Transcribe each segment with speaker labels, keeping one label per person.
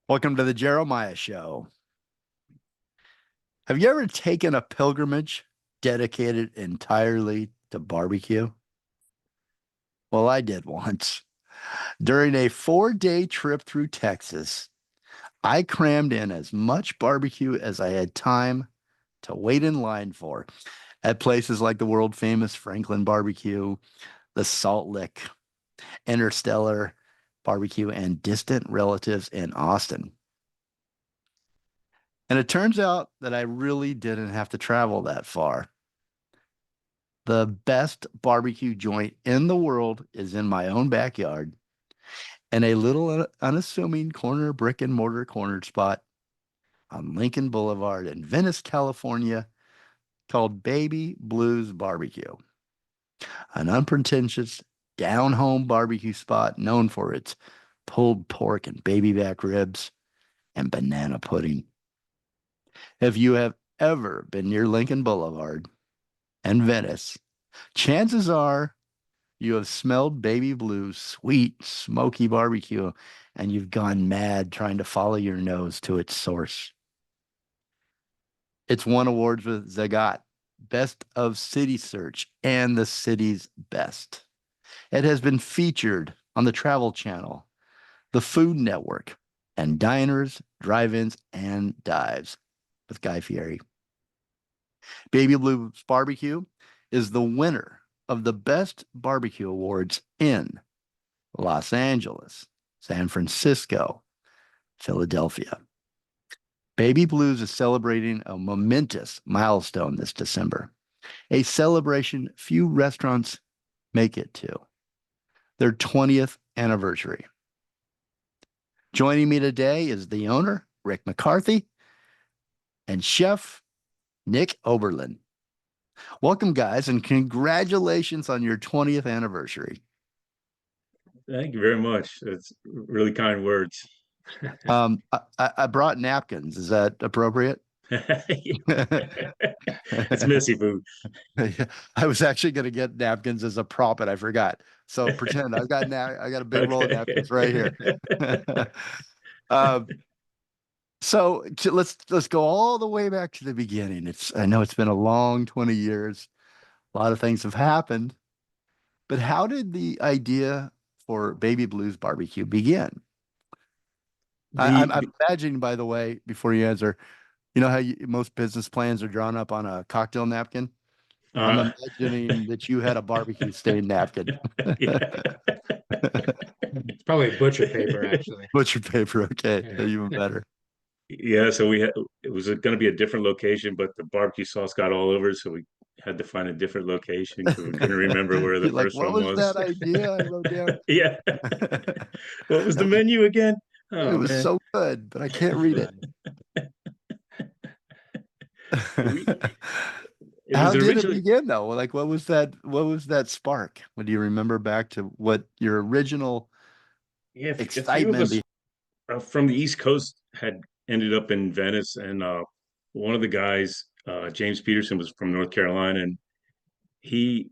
Speaker 1: Welcome to the Jeremiah Show. Have you ever taken a pilgrimage dedicated entirely to barbecue? Well, I did once. During a 4-day trip through Texas, I crammed in as much barbecue as I had time to wait in line for at places like the world famous Franklin Barbecue, the Salt Lick, Interstellar Barbecue, and distant relatives in Austin. And it turns out that I really didn't have to travel that far. The best barbecue joint in the world is in my own backyard in a little unassuming corner brick and mortar cornered spot on Lincoln Boulevard in Venice, California, called Baby Blues Barbecue, an unpretentious down home barbecue spot known for its pulled pork and baby back ribs and banana pudding. If you have ever been near Lincoln Boulevard and Venice, chances are you have smelled Baby Blue's sweet, smoky barbecue and you've gone mad trying to follow your nose to its source. It's won awards with Zagat, Best of CitySearch, and the city's best. It has been featured on the Travel Channel, the Food Network, and Diners, Drive-Ins, and Dives with Guy Fieri. Baby Blue's Barbecue is the winner of the Best Barbecue Awards in Los Angeles, San Francisco, Philadelphia. Baby Blues is celebrating a momentous milestone this December, a celebration few restaurants make it to, their 20th anniversary. Joining me today is the owner, Rick McCarthy, and chef, Nick Oberlin. Welcome, guys, and congratulations on your 20th anniversary.
Speaker 2: Thank you very much. That's really kind words.
Speaker 1: I brought napkins. Is that appropriate?
Speaker 2: It's messy food.
Speaker 1: I was actually going to get napkins as a prop, and I forgot. So pretend I got a big roll of napkins right here. um, let's go all the way back to the beginning. I know it's been a long 20 years. A lot of things have happened, but how did the idea for Baby Blues Barbecue begin? I'm
Speaker 2: The
Speaker 1: imagining, by the way, before you answer, you know how most business plans are drawn up on a cocktail napkin? I'm
Speaker 2: uh,
Speaker 1: imagining that you had a barbecue stained napkin.
Speaker 2: yeah.
Speaker 3: It's probably butcher paper, actually.
Speaker 1: Butcher paper, okay,
Speaker 3: Yeah.
Speaker 1: even better.
Speaker 2: Yeah, so it was going to be a different location, but the barbecue sauce got all over, so we had to find a different location because we couldn't remember where the
Speaker 1: You're like,
Speaker 2: first
Speaker 1: what
Speaker 2: one
Speaker 1: was
Speaker 2: was.
Speaker 1: that idea I wrote down?
Speaker 2: Yeah. What was the
Speaker 1: That was,
Speaker 2: menu again?
Speaker 1: it
Speaker 2: Oh
Speaker 1: was
Speaker 2: man.
Speaker 1: so good, but I can't read it.
Speaker 2: We it
Speaker 1: How
Speaker 2: was
Speaker 1: did it
Speaker 2: originally
Speaker 1: begin though? Like what was that spark? What do you remember back to what your original
Speaker 2: yeah, a few of
Speaker 1: excitement
Speaker 2: us from the East Coast had ended up in Venice, and one of the guys, James Peterson, was from North Carolina, and he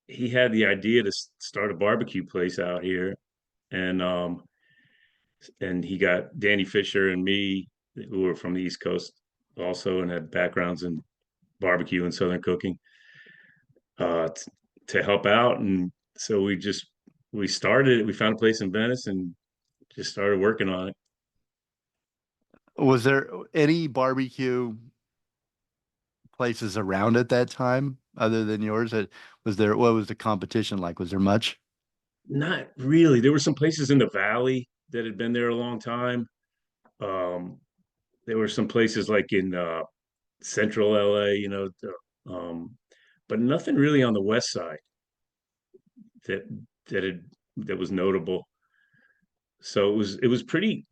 Speaker 2: he had the idea to start a barbecue place out here, and he got Danny Fisher and me, who were from the East Coast, also, and had backgrounds in barbecue and Southern cooking, to help out, and so we found a place in Venice and just started working on it.
Speaker 1: was there any barbecue places around at that time other than yours? What was the competition like? Was there much?
Speaker 2: Not really. There were some places in the valley that had been there a long time. Um, there were some places like in central LA, but nothing really on the west side that that was notable. So it was pretty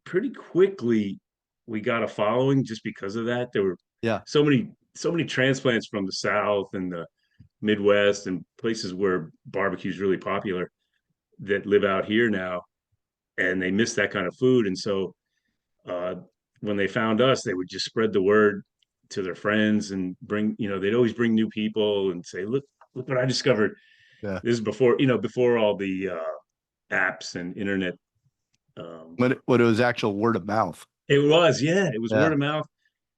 Speaker 2: quickly we got a following just because of that. There were
Speaker 1: Yeah.
Speaker 2: so many transplants from the South and the Midwest and places where barbecue is really popular that live out here now, and they miss that kind of food. And so uh, when they found us, they would just spread the word to their friends and they'd always bring new people and say, look what I discovered.
Speaker 1: Yeah.
Speaker 2: This is before all the apps and internet
Speaker 1: When it was actual word of mouth.
Speaker 2: It was, yeah, it was
Speaker 1: Yeah.
Speaker 2: word of mouth,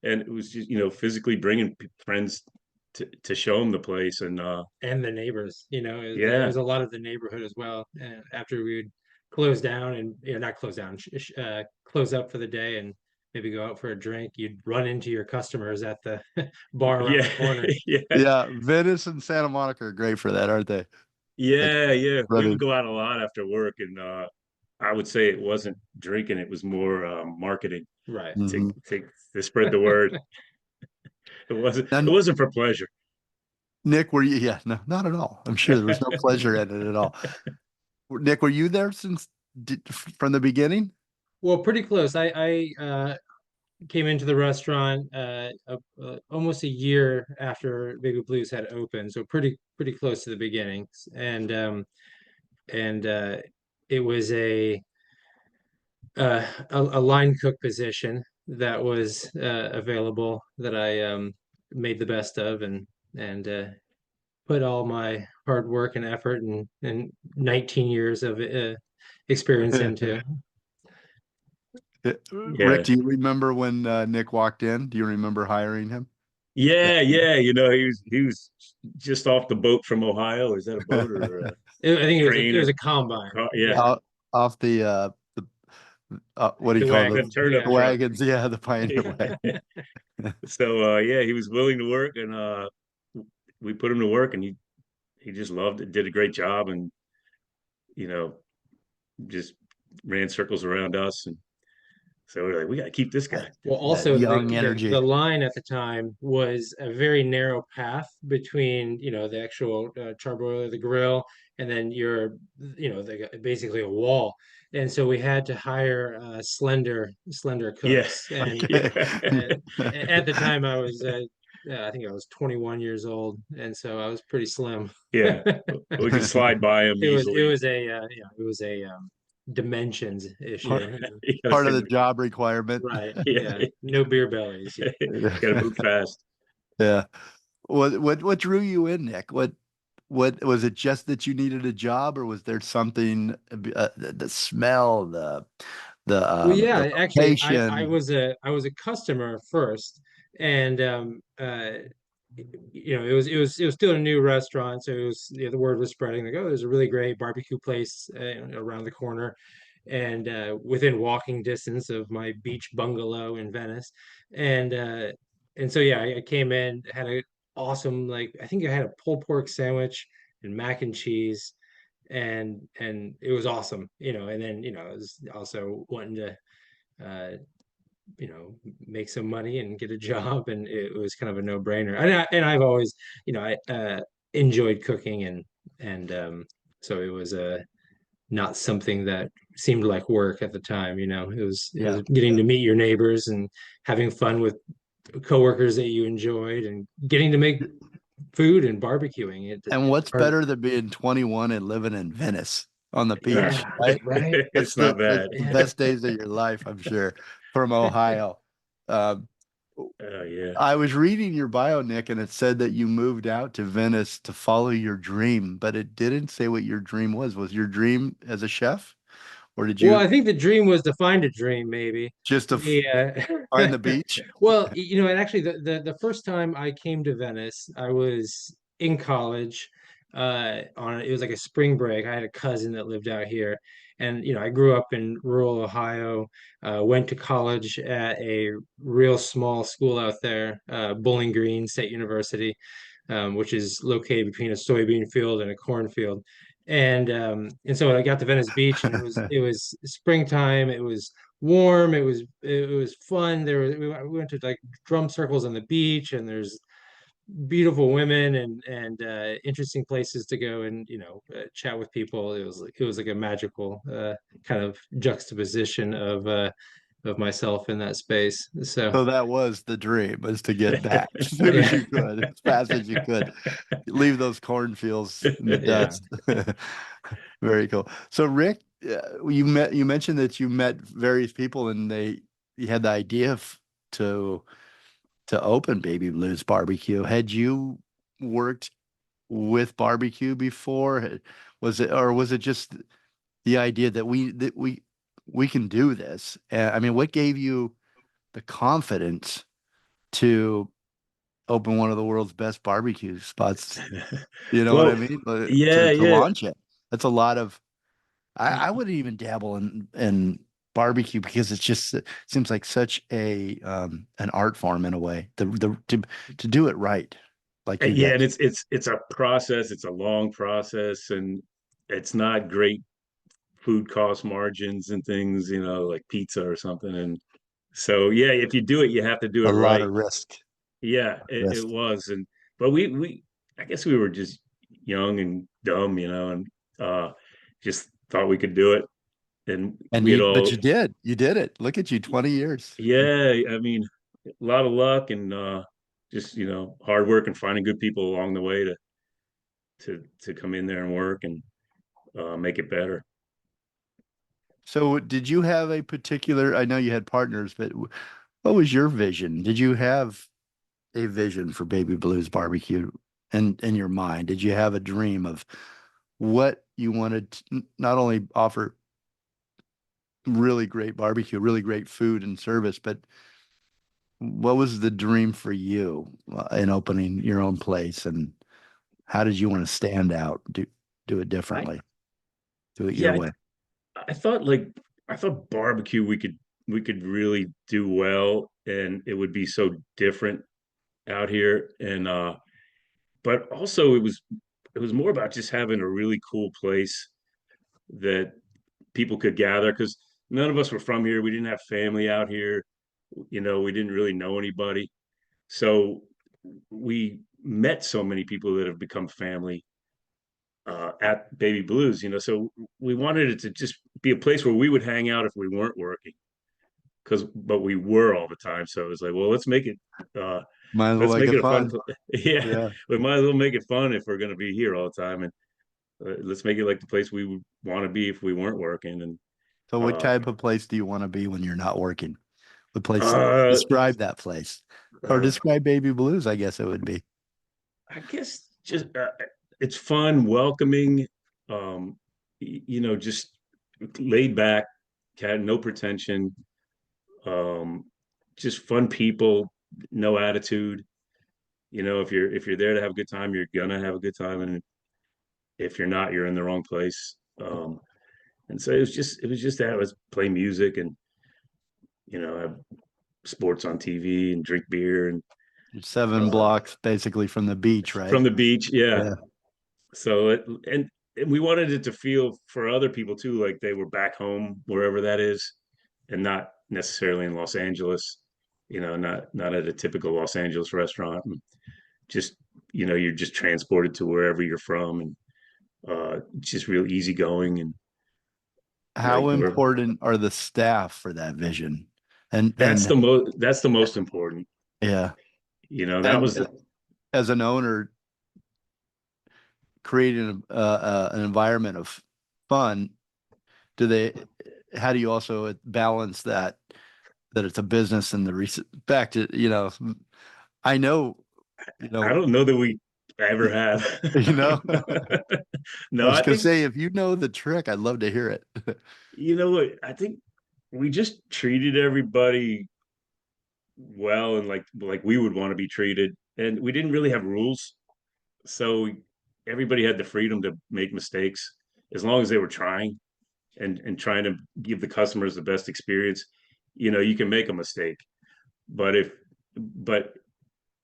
Speaker 2: and it was just physically bringing friends to show them the place, and
Speaker 3: And the neighbors, it
Speaker 2: yeah,
Speaker 3: was a lot of the neighborhood as well. And after we would close down and not close down, close up for the day and maybe go out for a drink, you'd run into your customers at the bar around
Speaker 2: yeah,
Speaker 3: the corner.
Speaker 2: yeah,
Speaker 1: Yeah. Venice and Santa Monica are great for that, aren't they? Like
Speaker 2: yeah. We would
Speaker 1: running.
Speaker 2: go out a lot after work, and I would say it wasn't drinking; it was more marketing
Speaker 3: Right.
Speaker 2: to
Speaker 1: Mhm.
Speaker 2: to to spread the word. It wasn't
Speaker 1: Now,
Speaker 2: it wasn't for pleasure.
Speaker 1: Nick, were you? Yeah, no, not at all. I'm sure there was no pleasure in it at all. Nick, were you there from the beginning?
Speaker 3: Well, pretty close. I came into the restaurant almost a year after Baby Blues had opened, so pretty close to the beginnings. And it was a line cook position that was available that I made the best of and put all my hard work and effort and 19 years of experience into.
Speaker 2: Yeah,
Speaker 1: Rick, do you remember when Nick walked in? Do you remember hiring him?
Speaker 2: yeah. He was just off the boat from Ohio. Is that a boat or a
Speaker 3: I think it
Speaker 2: train
Speaker 3: was
Speaker 2: or
Speaker 3: a combine.
Speaker 2: car? Yeah,
Speaker 3: Yeah,
Speaker 1: Out off the what do you
Speaker 3: the
Speaker 1: call
Speaker 2: a
Speaker 3: wagon.
Speaker 1: those?
Speaker 2: turnip
Speaker 3: Yeah.
Speaker 1: The
Speaker 2: truck.
Speaker 1: wagons? Yeah, the Pioneer wagon.
Speaker 2: So yeah, he was willing to work, and we put him to work, and he just loved it, did a great job, and you know just ran circles around us, and so we're like, we got to keep this guy.
Speaker 3: Well,
Speaker 1: That
Speaker 3: also
Speaker 1: young
Speaker 3: the
Speaker 1: energy.
Speaker 3: line at the time was a very narrow path between, the actual charbroiler, the grill, and then basically a wall. And so we had to hire slender
Speaker 2: Yeah,
Speaker 3: cooks. And,
Speaker 1: Okay.
Speaker 3: and at the time I think I was 21 years old, and so I was pretty slim.
Speaker 2: yeah. We could slide by him
Speaker 3: It
Speaker 2: easily.
Speaker 3: was dimensions
Speaker 1: Part,
Speaker 3: issue.
Speaker 1: part of the job requirement.
Speaker 3: Right.
Speaker 2: Yeah,
Speaker 3: Yeah. No beer bellies. Yeah.
Speaker 2: got to move fast.
Speaker 1: Yeah. What drew you in, Nick? What was it, just that you needed a job, or was there something, the smell,
Speaker 3: Well, yeah,
Speaker 1: the
Speaker 3: actually, I
Speaker 1: location?
Speaker 3: was a customer first, and it was still a new restaurant, so the word was spreading like, oh, there's a really great barbecue place around the corner, and within walking distance of my beach bungalow in Venice, and so yeah, I came in, had a awesome, like, I think I had a pulled pork sandwich and mac and cheese, and it was awesome, and then I was also wanting to uh you know make some money and get a job, and it was kind of a no-brainer. And I've always, I enjoyed cooking, and so it was not something that seemed like work at the time. It was
Speaker 1: Yeah.
Speaker 3: getting to meet your neighbors and having fun with coworkers that you enjoyed and getting to make food and barbecuing it.
Speaker 1: And what's
Speaker 3: Or,
Speaker 1: better than being 21 and living in Venice on the beach,
Speaker 3: yeah,
Speaker 1: right?
Speaker 3: right.
Speaker 1: That's
Speaker 2: It's not
Speaker 1: that's
Speaker 2: bad.
Speaker 1: the
Speaker 3: Yeah.
Speaker 1: best days of your life, I'm sure, from Ohio. Um,
Speaker 2: Yeah.
Speaker 1: I was reading your bio, Nick, and it said that you moved out to Venice to follow your dream, but it didn't say what your dream was. Was your dream as a chef, or did
Speaker 3: Well,
Speaker 1: you
Speaker 3: I think the dream was to find a dream, maybe.
Speaker 1: just to
Speaker 3: Yeah.
Speaker 1: find the beach?
Speaker 3: Well, and actually the first time I came to Venice, I was in college. It was like a spring break. I had a cousin that lived out here, and I grew up in rural Ohio. Went to college at a real small school out there, Bowling Green State University, which is located between a soybean field and a cornfield. And so I got to Venice Beach, and it was springtime. It was warm. It was fun. We went to like drum circles on the beach, and there's beautiful women and interesting places to go and chat with people. It was like a magical kind of juxtaposition of myself in that space. So
Speaker 1: So that was the dream, was to get back as soon as
Speaker 3: yeah,
Speaker 1: you could, as fast as you could. Leave those cornfields in the
Speaker 3: yeah.
Speaker 1: dust. Very cool. So Rick, you mentioned that you met various people and you had the idea to to open Baby Blues Barbecue. Had you worked with barbecue before? Was it, or was it just the idea that we we can do this. I mean, what gave you the confidence to open one of the world's best barbecue spots? You know what I
Speaker 2: Well,
Speaker 1: mean?
Speaker 2: yeah,
Speaker 1: To
Speaker 2: yeah.
Speaker 1: launch it. That's a lot of, I wouldn't even dabble in barbecue because it's just it seems like such a an art form in a way. To do it right, like you
Speaker 2: Yeah,
Speaker 1: did.
Speaker 2: and it's a process. It's a long process, and it's not great food cost margins and things, like pizza or something. And so, yeah, if you do it, you have to do
Speaker 1: A
Speaker 2: it
Speaker 1: lot
Speaker 2: right.
Speaker 1: of risk.
Speaker 2: Yeah, it
Speaker 1: Risk.
Speaker 2: was. And but we I guess we were just young and dumb, and just thought we could do it. And
Speaker 1: And
Speaker 2: we had
Speaker 1: but
Speaker 2: all,
Speaker 1: you did. You did it. Look at you, 20 years.
Speaker 2: yeah, I mean, a lot of luck and just, hard work and finding good people along the way to come in there and work and make it better.
Speaker 1: So did you have a particular, I know you had partners, but what was your vision? Did you have a vision for Baby Blues Barbecue in your mind? Did you have a dream of what you wanted to not only offer really great barbecue, really great food and service, but what was the dream for you in opening your own place, and how did you want to stand out, do it
Speaker 2: I
Speaker 1: differently, do it your
Speaker 2: Yeah,
Speaker 1: way?
Speaker 2: I thought I thought barbecue we could really do well, and it would be so different out here. And but also it was more about just having a really cool place that people could gather, because none of us were from here. We didn't have family out here. We didn't really know anybody. So we met so many people that have become family at Baby Blues. So we wanted it to just be a place where we would hang out if we weren't working, but we were all the time. So it was like, well, uh,
Speaker 1: Might as well
Speaker 2: let's
Speaker 1: make
Speaker 2: make
Speaker 1: it
Speaker 2: it a fun.
Speaker 1: fun.
Speaker 2: Yeah,
Speaker 1: Yeah.
Speaker 2: we might as well make it fun if we're going to be here all the time, and let's make it like the place we would want to be if we weren't working. And
Speaker 1: So what
Speaker 2: uh,
Speaker 1: type of place do you want to be when you're not working? What place?
Speaker 2: uh,
Speaker 1: Describe that place, or
Speaker 2: uh,
Speaker 1: describe Baby Blues, I guess it would be.
Speaker 2: I guess just it's fun, welcoming, just laid back, had no pretension, um, just fun people, no attitude. If you're there to have a good time, you're gonna have a good time, and if you're not, you're in the wrong place. And so it was just that. Let's play music and have sports on TV and drink beer and
Speaker 1: You're 7 blocks
Speaker 2: uh,
Speaker 1: basically from the beach, right?
Speaker 2: from the beach. Yeah.
Speaker 1: Yeah.
Speaker 2: So and we wanted it to feel for other people too, like they were back home wherever that is, and not necessarily in Los Angeles. Not at a typical Los Angeles restaurant. And just you're just transported to wherever you're from, and just real easygoing and like
Speaker 1: How important are the staff for that vision? And
Speaker 2: that's the most important.
Speaker 1: yeah,
Speaker 2: That
Speaker 1: and
Speaker 2: was the
Speaker 1: as an owner, creating an environment of fun, do they? How do you also balance that it's a business and the respect? I know, you
Speaker 2: I
Speaker 1: know,
Speaker 2: don't know that we ever have.
Speaker 1: you know. I
Speaker 2: No,
Speaker 1: was
Speaker 2: I
Speaker 1: gonna
Speaker 2: think
Speaker 1: say if you know the trick, I'd love to hear it.
Speaker 2: what I think we just treated everybody well, and like we would want to be treated, and we didn't really have rules. So everybody had the freedom to make mistakes as long as they were trying and trying to give the customers the best experience. You can make a mistake, but but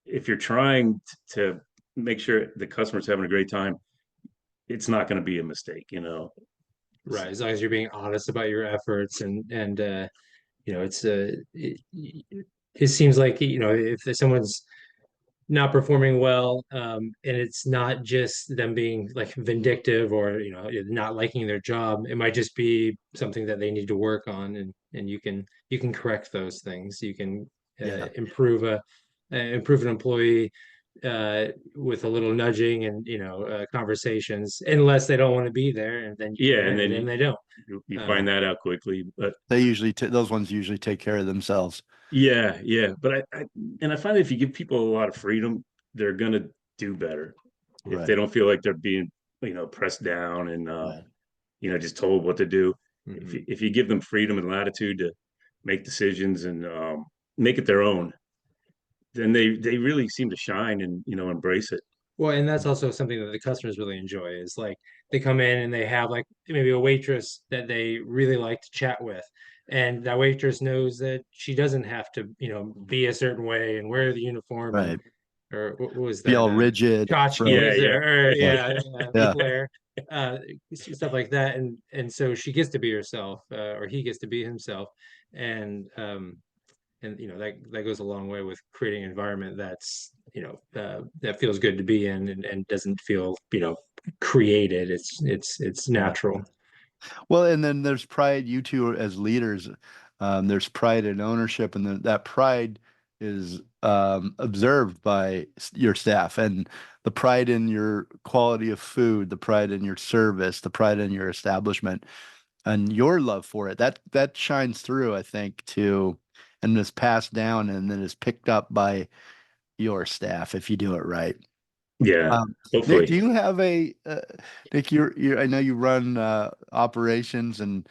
Speaker 2: if you're trying to make sure the customer's having a great time, it's not going to be a mistake.
Speaker 3: Right, as long as you're being honest about your efforts and it's it seems like if someone's not performing well, and it's not just them being like vindictive or not liking their job. It might just be something that they need to work on, and you can correct those things. You can
Speaker 1: Yeah.
Speaker 3: improve an employee with a little nudging and conversations, unless they don't want to be there, and then
Speaker 2: Yeah, and then
Speaker 3: then they don't.
Speaker 2: you
Speaker 3: Uh,
Speaker 2: find that out quickly. But
Speaker 1: They usually those ones usually take care of themselves.
Speaker 2: yeah, yeah. But I find that if you give people a lot of freedom, they're gonna do better. If they
Speaker 1: Right.
Speaker 2: don't feel like they're being pressed down and
Speaker 1: Right.
Speaker 2: just told what to do.
Speaker 3: Mhm.
Speaker 2: if you give them freedom and latitude to make decisions and make it their own, then they really seem to shine and embrace it.
Speaker 3: Well, and that's also something that the customers really enjoy is like they come in and they have like maybe a waitress that they really like to chat with. And that waitress knows that she doesn't have to, be a certain way and wear the uniform and
Speaker 1: Right.
Speaker 3: or what was
Speaker 1: Be
Speaker 3: that?
Speaker 1: all rigid from,
Speaker 2: Yeah,
Speaker 3: Tchotchkes
Speaker 2: yeah,
Speaker 3: or yeah,
Speaker 1: yeah.
Speaker 3: Flair, uh, stuff like that. And so she gets to be herself, or he gets to be himself. And that goes a long way with creating an environment that's that feels good to be in and doesn't feel created. It's
Speaker 1: Yeah.
Speaker 3: natural.
Speaker 1: Well, and then there's pride, you two as leaders, there's pride in ownership, and that pride is observed by your staff, and the pride in your quality of food, the pride in your service, the pride in your establishment, and your love for it. That shines through, I think, too, and is passed down and then is picked up by your staff if you do it right.
Speaker 2: yeah.
Speaker 1: Nick, do
Speaker 2: Hopefully,
Speaker 1: you have Nick, I know you run operations and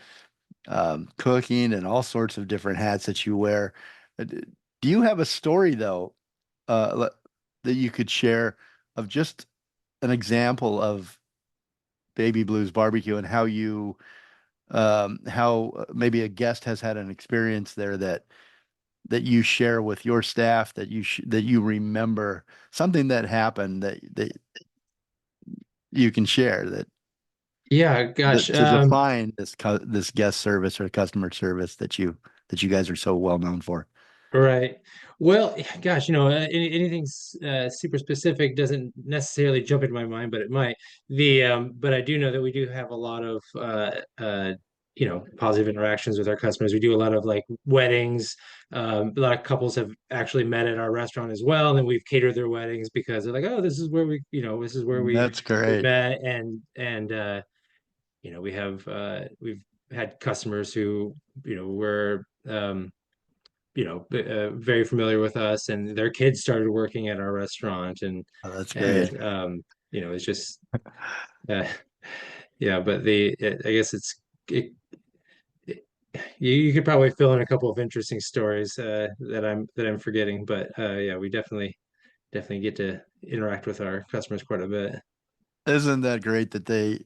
Speaker 1: cooking and all sorts of different hats that you wear. Do you have a story though, that you could share of just an example of Baby Blues barbecue and how maybe a guest has had an experience there that you share with your staff that you remember something that happened that you can share
Speaker 3: Yeah, gosh.
Speaker 1: to define this guest service or customer service that you guys are so well known for.
Speaker 3: Right. Well, gosh, anything super specific doesn't necessarily jump into my mind, but it might. But I do know that we do have a lot of positive interactions with our customers. We do a lot of like weddings. A lot of couples have actually met at our restaurant as well, and then we've catered their weddings because they're like, oh, this is where
Speaker 1: That's
Speaker 3: we
Speaker 1: great.
Speaker 3: met, and we've had customers who were very familiar with us, and their kids started working at our restaurant, and
Speaker 1: Oh, that's great.
Speaker 3: and it's just uh, yeah. But I guess it, you could probably fill in a couple of interesting stories that I'm forgetting, but yeah, we definitely get to interact with our customers quite a bit.
Speaker 1: Isn't that great that they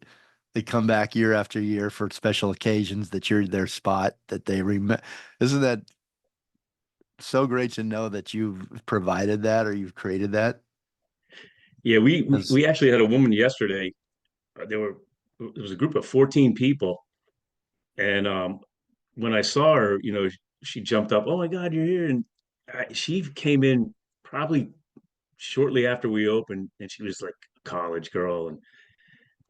Speaker 1: come back year after year for special occasions that you're their spot that they remember? Isn't that so great to know that you've provided that or you've created that?
Speaker 2: yeah. We
Speaker 1: Because
Speaker 2: we actually had a woman yesterday. There were It was a group of 14 people, and when I saw her, she jumped up. Oh my God, you're here! And she came in probably shortly after we opened, and she was like a college girl,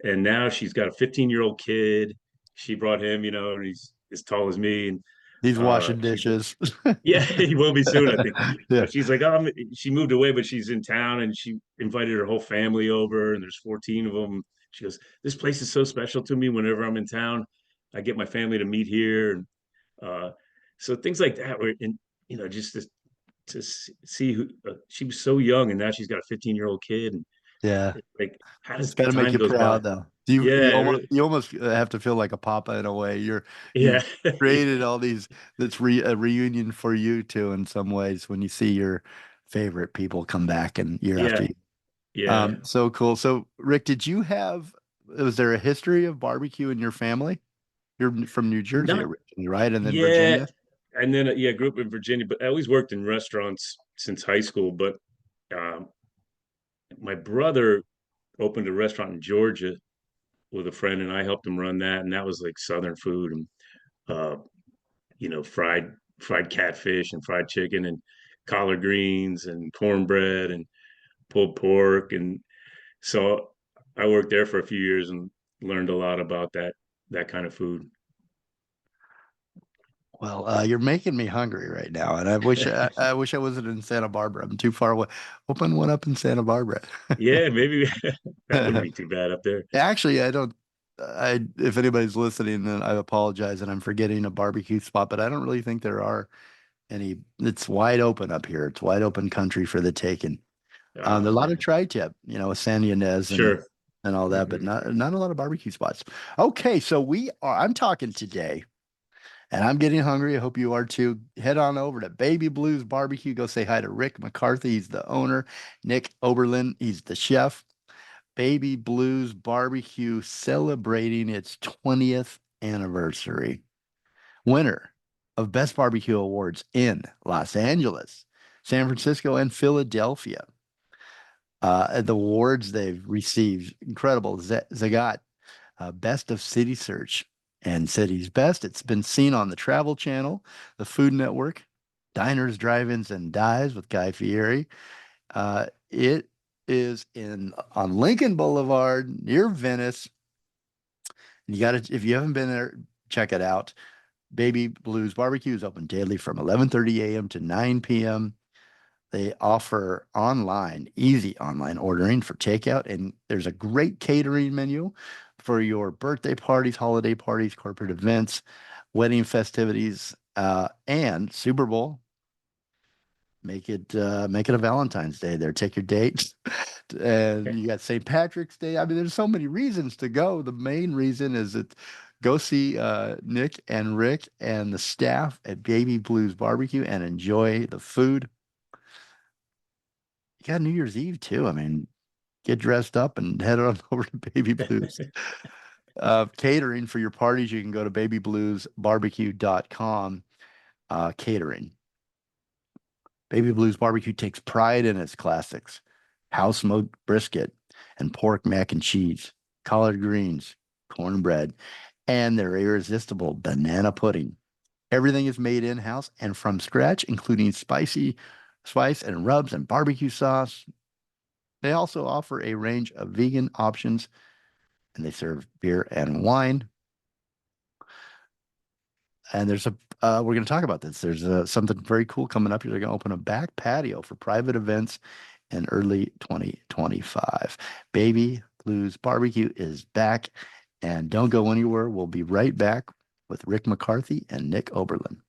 Speaker 2: and now she's got a 15-year-old kid. She brought him, and he's as tall as me, and
Speaker 1: he's washing
Speaker 2: she's
Speaker 1: dishes.
Speaker 2: yeah, he will be soon, I think.
Speaker 1: Yeah.
Speaker 2: She's like, she moved away, but she's in town, and she invited her whole family over, and there's 14 of them. She goes, this place is so special to me. Whenever I'm in town, I get my family to meet here, and uh, so things like that. Where and just to see who she was so young, and now she's got a 15-year-old kid, and
Speaker 1: Yeah.
Speaker 2: like how
Speaker 1: It's
Speaker 2: does
Speaker 1: got to make
Speaker 2: time
Speaker 1: you
Speaker 2: goes by?
Speaker 1: proud, though. You
Speaker 2: Yeah, it
Speaker 1: almost
Speaker 2: really,
Speaker 1: you almost have to feel like a papa in a way.
Speaker 2: yeah,
Speaker 1: You've created all these. That's a reunion for you too in some ways when you see your favorite people come back and year after
Speaker 2: yeah,
Speaker 1: year.
Speaker 2: yeah.
Speaker 1: So cool. So Rick, was there a history of barbecue in your family? You're from New Jersey
Speaker 2: Not
Speaker 1: originally, right? And then
Speaker 2: Yeah,
Speaker 1: Virginia.
Speaker 2: and then yeah, grew up in Virginia, but I always worked in restaurants since high school. But um, my brother opened a restaurant in Georgia with a friend, and I helped him run that, and that was like Southern food and uh, fried catfish and fried chicken and collard greens and cornbread and pulled pork, and so I worked there for a few years and learned a lot about that kind of food.
Speaker 1: Well, you're making me hungry right now, and I wish I wasn't in Santa Barbara. I'm too far away. Open one up in Santa Barbara.
Speaker 2: Yeah, maybe that wouldn't be too bad up there.
Speaker 1: Actually, I don't. If anybody's listening, then I apologize, and I'm forgetting a barbecue spot, but I don't really think there are any. It's wide open up here. It's wide open country for the taking. There are a lot of
Speaker 2: Man,
Speaker 1: tri-tip, with San Ynez and
Speaker 2: sure.
Speaker 1: and all that, but
Speaker 2: Mhm.
Speaker 1: not a lot of barbecue spots. Okay, so I'm talking today, and I'm getting hungry. I hope you are too. Head on over to Baby Blues Barbecue. Go say hi to Rick McCarthy. He's the owner. Nick Oberlin, he's the chef. Baby Blues Barbecue celebrating its 20th anniversary. Winner of Best Barbecue Awards in Los Angeles, San Francisco, and Philadelphia. The awards they've received, incredible. Zagat, Best of CitySearch and City's Best. It's been seen on the Travel Channel, the Food Network, Diners, Drive-Ins, and Dives with Guy Fieri. It is in on Lincoln Boulevard near Venice. You got to, if you haven't been there, check it out. Baby Blues Barbecue is open daily from 11:30 a.m. to 9 p.m. They offer easy online ordering for takeout, and there's a great catering menu for your birthday parties, holiday parties, corporate events, wedding festivities, and Super Bowl. Make it a Valentine's Day there. Take your date. And you got St. Patrick's Day. I mean, there's so many reasons to go. The main reason is that go see Nick and Rick and the staff at Baby Blues Barbecue and enjoy the food. You got New Year's Eve too. I mean, get dressed up and head on over to Baby Blues. Catering for your parties, you can go to babybluesbarbecue.com. Catering. Baby Blues Barbecue takes pride in its classics: house smoked brisket and pork mac and cheese, collard greens, cornbread, and their irresistible banana pudding. Everything is made in-house and from scratch, including spice and rubs and barbecue sauce. They also offer a range of vegan options, and they serve beer and wine. And we're going to talk about this. There's something very cool coming up. They're going to open a back patio for private events in early 2025. Baby Blues Barbecue is back, and don't go anywhere. We'll be right back with Rick McCarthy and Nick Oberlin.